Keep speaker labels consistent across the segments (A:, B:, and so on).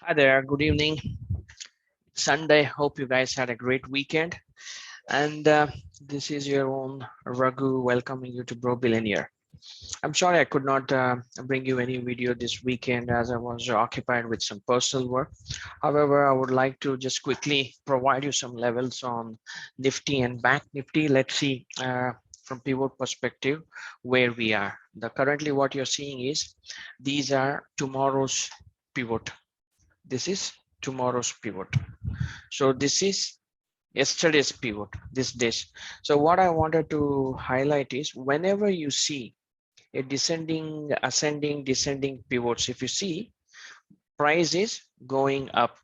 A: Hi there, good evening. Sunday. Hope you guys had a great weekend. And this is your own Raghu welcoming you to Billionaire. I'm sorry I could not bring you any video this weekend as I was occupied with some personal work. However, I would like to just quickly provide you some levels on Nifty and Bank Nifty. Let's see from pivot perspective where we are. Currently what you're seeing is these are tomorrow's pivot. This is tomorrow's pivot. So this is yesterday's pivot, this days. So what I wanted to highlight is whenever you see a descending, ascending, descending pivots, if you see price is going up.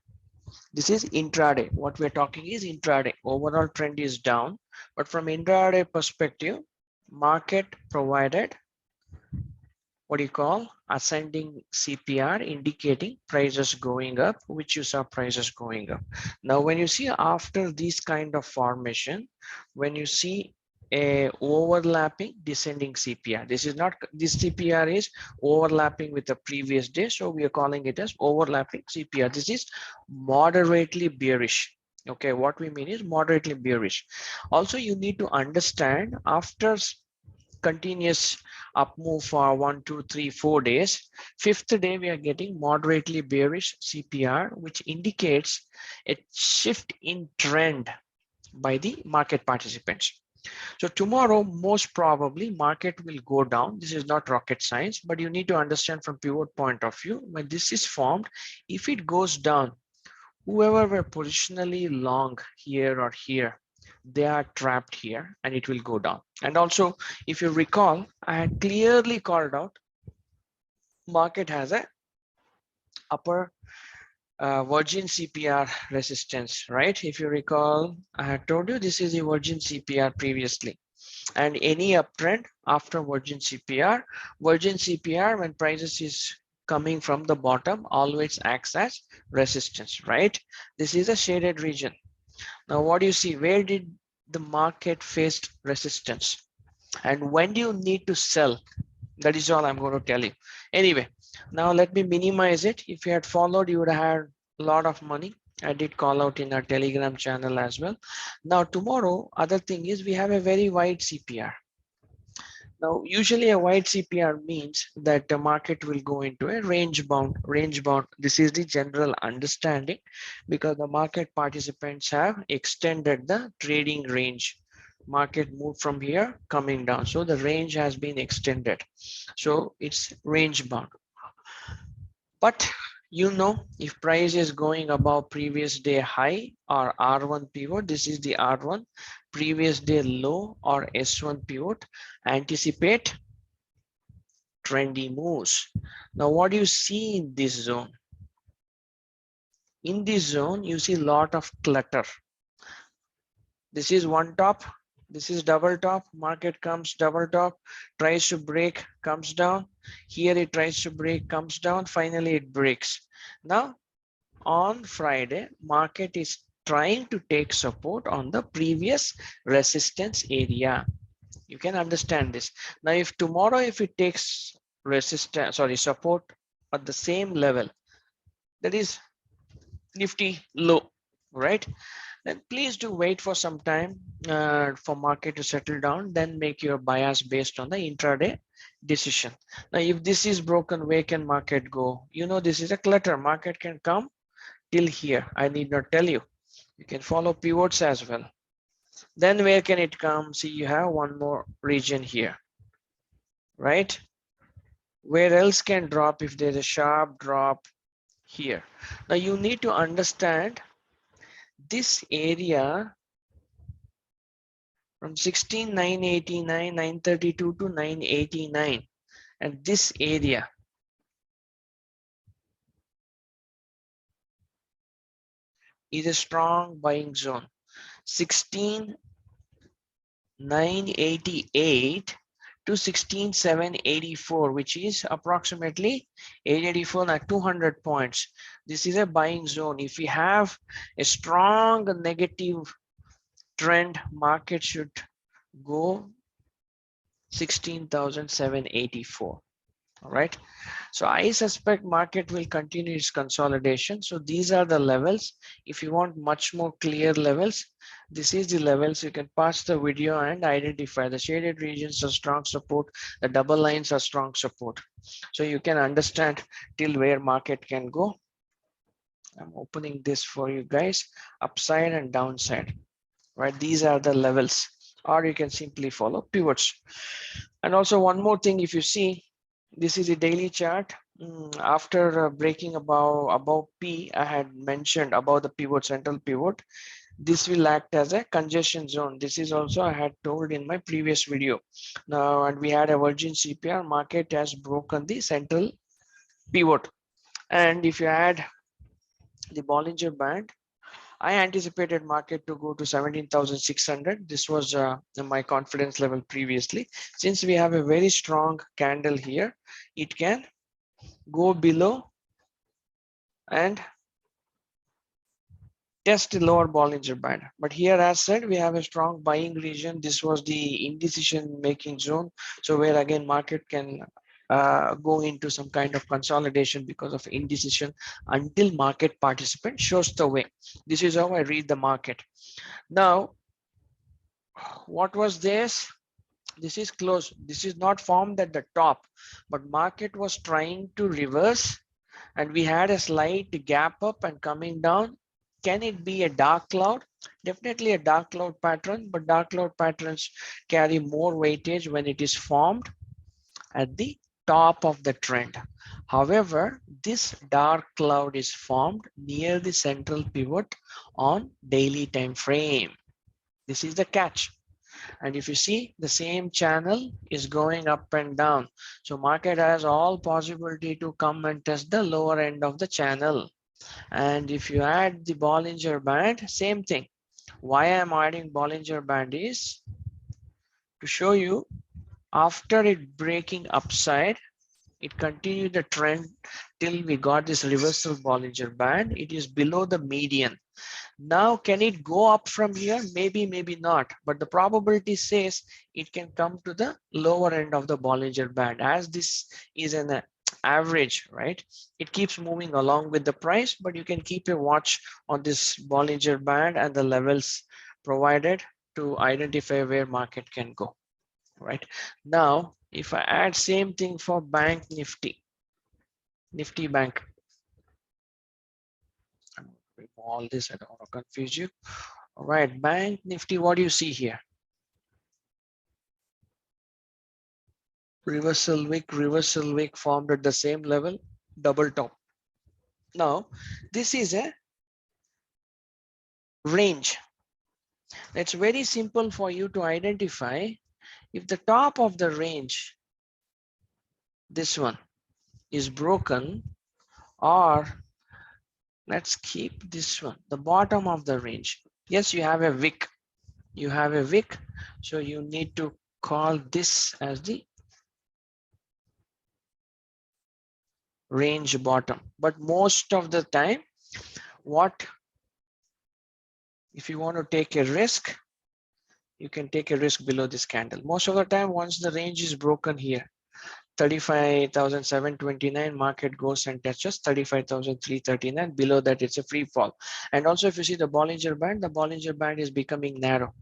A: This is intraday. What we're talking is intraday. Overall trend is down, but from intraday perspective, market provided what do you call ascending CPR, indicating prices going up, which you saw prices going up. Now, when you see after this kind of formation, when you see a overlapping descending CPR, this CPR is overlapping with the previous day, so we are calling it as overlapping CPR. This is moderately bearish. Okay, what we mean is moderately bearish. Also, you need to understand after continuous up move for 1, 2, 3, 4 days. Fifth day, we are getting moderately bearish CPR, which indicates a shift in trend by the market participants. So tomorrow, most probably market will go down. This is not rocket science, but you need to understand from pivot point of view, when this is formed, if it goes down, whoever were positionally long here or here, they are trapped here and it will go down. And also, if you recall, I had clearly called out market has a upper virgin CPR resistance, right? If you recall, I had told you this is a virgin CPR previously. And any uptrend after virgin CPR when prices is coming from the bottom always acts as resistance, right? This is a shaded region. Now, what do you see? Where did the market face resistance? And when do you need to sell? That is all I'm going to tell you. Anyway, now let me minimize it. If you had followed, you would have had a lot of money. I did call out in our Telegram channel as well. Now, tomorrow, other thing is we have a very wide CPR. Now, usually a wide CPR means that the market will go into a range bound. This is the general understanding because the market participants have extended the trading range. Market moved from here coming down. So the range has been extended. So it's range bound. But if price is going above previous day high or R1 pivot, this is the R1, previous day low or S1 pivot, anticipate trendy moves. Now, what do you see in this zone? In this zone, you see a lot of clutter. This is one top, this is double top, market comes double top, tries to break, comes down. Here it tries to break, comes down, finally it breaks. Now, on Friday, market is trying to take support on the previous resistance area. You can understand this. Now, if tomorrow, if it takes support at the same level, that is Nifty low, right? Then please do wait for some time for market to settle down, then make your bias based on the intraday decision. Now, if this is broken, where can market go? This is a clutter. Market can come till here. I need not tell you. You can follow pivots as well. Then where can it come? See, you have one more region here, right? Where else can drop if there's a sharp drop here? Now you need to understand this area from 16,989, 932 to 989, and this area is a strong buying zone. 16,988 to 16,784, which is approximately 884, like 200 points. This is a buying zone. If we have a strong negative trend, market should go 16,784. All right. So I suspect market will continue its consolidation. So these are the levels. If you want much more clear levels, this is the levels. You can pause the video and identify the shaded regions are strong support. The double lines are strong support. So you can understand till where market can go. I'm opening this for you guys, upside and downside, right? These are the levels, or you can simply follow pivots. And also one more thing, if you see, this is a daily chart. After breaking above P, I had mentioned about the pivot, central pivot. This will act as a congestion zone. This is also I had told in my previous video. Now, and we had a virgin CPR, market has broken the central pivot. And if you add the Bollinger Band, I anticipated market to go to 17,600. This was my confidence level previously. Since we have a very strong candle here, it can go below and test the lower Bollinger Band. But here, as said, we have a strong buying region. This was the indecision making zone. So where again market can go into some kind of consolidation because of indecision until market participant shows the way. This is how I read the market. Now, what was this? This is close. This is not formed at the top, but market was trying to reverse and we had a slight gap up and coming down. Can it be a dark cloud? Definitely a dark cloud pattern, but dark cloud patterns carry more weightage when it is formed at the top of the trend. However, this dark cloud is formed near the central pivot on daily time frame. This is the catch. And if you see, the same channel is going up and down. So market has all possibility to come and test the lower end of the channel. And if you add the Bollinger Band, same thing. Why I'm adding Bollinger Band is to show you after it breaking upside, it continued the trend till we got this reversal Bollinger Band. It is below the median. Now, can it go up from here? Maybe, maybe not. But the probability says it can come to the lower end of the Bollinger Band. As this is an average, right? It keeps moving along with the price, but you can keep a watch on this Bollinger Band and the levels provided to identify where market can go, right? Now, if I add same thing for Bank Nifty, Nifty Bank. All this, I don't want to confuse you. All right, Bank Nifty, what do you see here? Reversal wick formed at the same level, double top. Now, this is a range. It's very simple for you to identify if the top of the range, this one, is broken, or let's keep this one, the bottom of the range. Yes, you have a wick. You have a wick, so you need to call this as the range bottom. But most of the time, if you want to take a risk, you can take a risk below this candle. Most of the time, once the range is broken here, 35,729, market goes and touches 35,339. Below that, it's a free fall. And also, if you see the Bollinger Band is becoming narrow.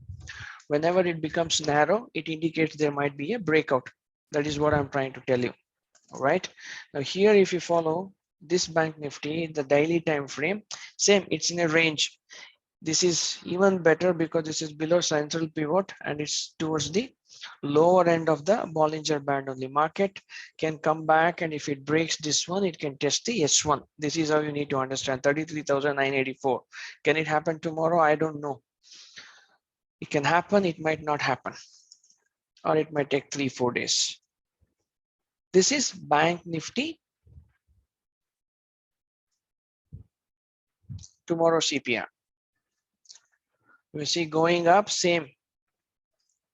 A: Whenever it becomes narrow, it indicates there might be a breakout. That is what I'm trying to tell you. All right. Now here, if you follow this Bank Nifty, the daily time frame, same, it's in a range. This is even better because this is below central pivot and it's towards the lower end of the Bollinger Band only. Market can come back, and if it breaks this one, it can test the S1. This is how you need to understand. 33,984. Can it happen tomorrow? I don't know. It can happen, it might not happen, or it might take 3-4 days. This is Bank Nifty. Tomorrow CPR. We see going up, same.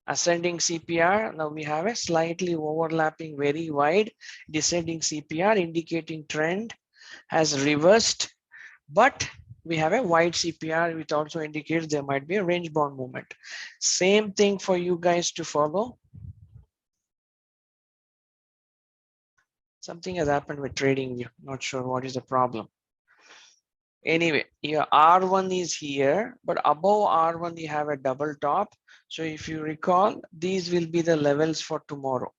A: Ascending CPR. Now we have a slightly overlapping, very wide descending CPR indicating trend has reversed, but we have a wide CPR, which also indicates there might be a range bound movement. Same thing for you guys to follow. Something has happened with trading view. Not sure what is the problem. Anyway, your R1 is here, but above R1 you have a double top. So if you recall, these will be the levels for tomorrow.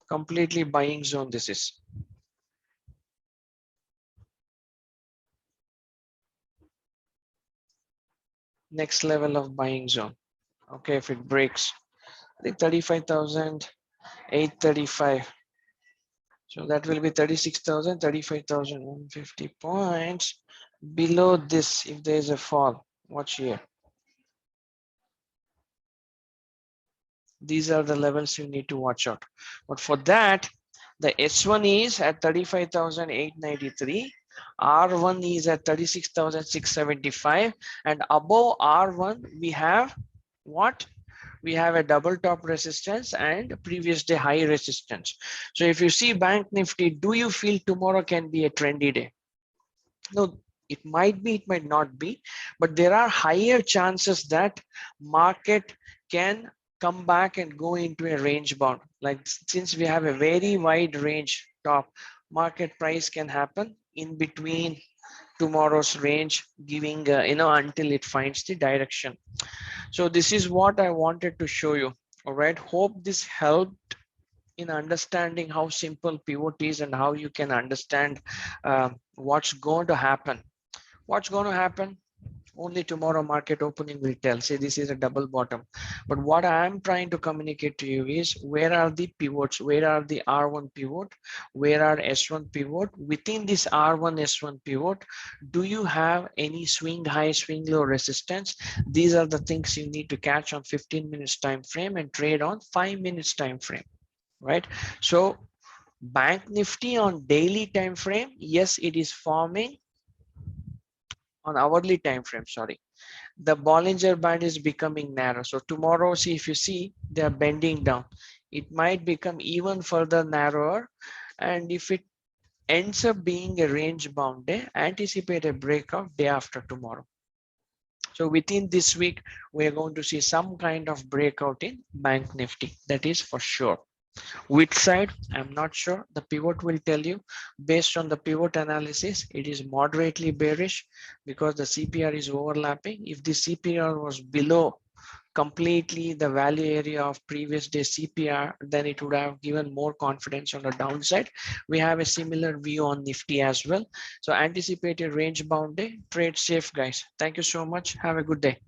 A: Completely buying zone this is. Next level of buying zone. Okay, if it breaks, I think 35,835. So that will be 36,000, 35,150 points. Below this, if there is a fall, watch here. These are the levels you need to watch out. But for that, the S1 is at 35,893. R1 is at 36,675. And above R1, we have what? We have a double top resistance and previous day high resistance. So if you see Bank Nifty, do you feel tomorrow can be a trendy day? No, it might be, it might not be, but there are higher chances that market can come back and go into a range bound. Like since we have a very wide range top, market price can happen in between tomorrow's range, giving until it finds the direction. So this is what I wanted to show you. All right, hope this helped in understanding how simple pivot is and how you can understand what's going to happen. What's going to happen? Only tomorrow market opening will tell. Say this is a double bottom. But what I'm trying to communicate to you is where are the pivots? Where are the R1 pivot? Where are S1 pivot? Within this R1 S1 pivot, do you have any swing high, swing low resistance? These are the things you need to catch on 15 minutes time frame and trade on 5 minutes time frame, right? So Bank Nifty on daily time frame, yes, it is forming on hourly time frame, sorry. The Bollinger Band is becoming narrow. So tomorrow, see if you see, they are bending down. It might become even further narrower. And if it ends up being a range bound day, anticipate a breakout day after tomorrow. So within this week, we're going to see some kind of breakout in Bank Nifty. That is for sure. Which side? I'm not sure. The pivot will tell you. Based on the pivot analysis, it is moderately bearish because the CPR is overlapping. If the CPR was below completely the value area of previous day CPR, then it would have given more confidence on the downside. We have a similar view on Nifty as well. So anticipate a range bound day. Trade safe, guys. Thank you so much. Have a good day.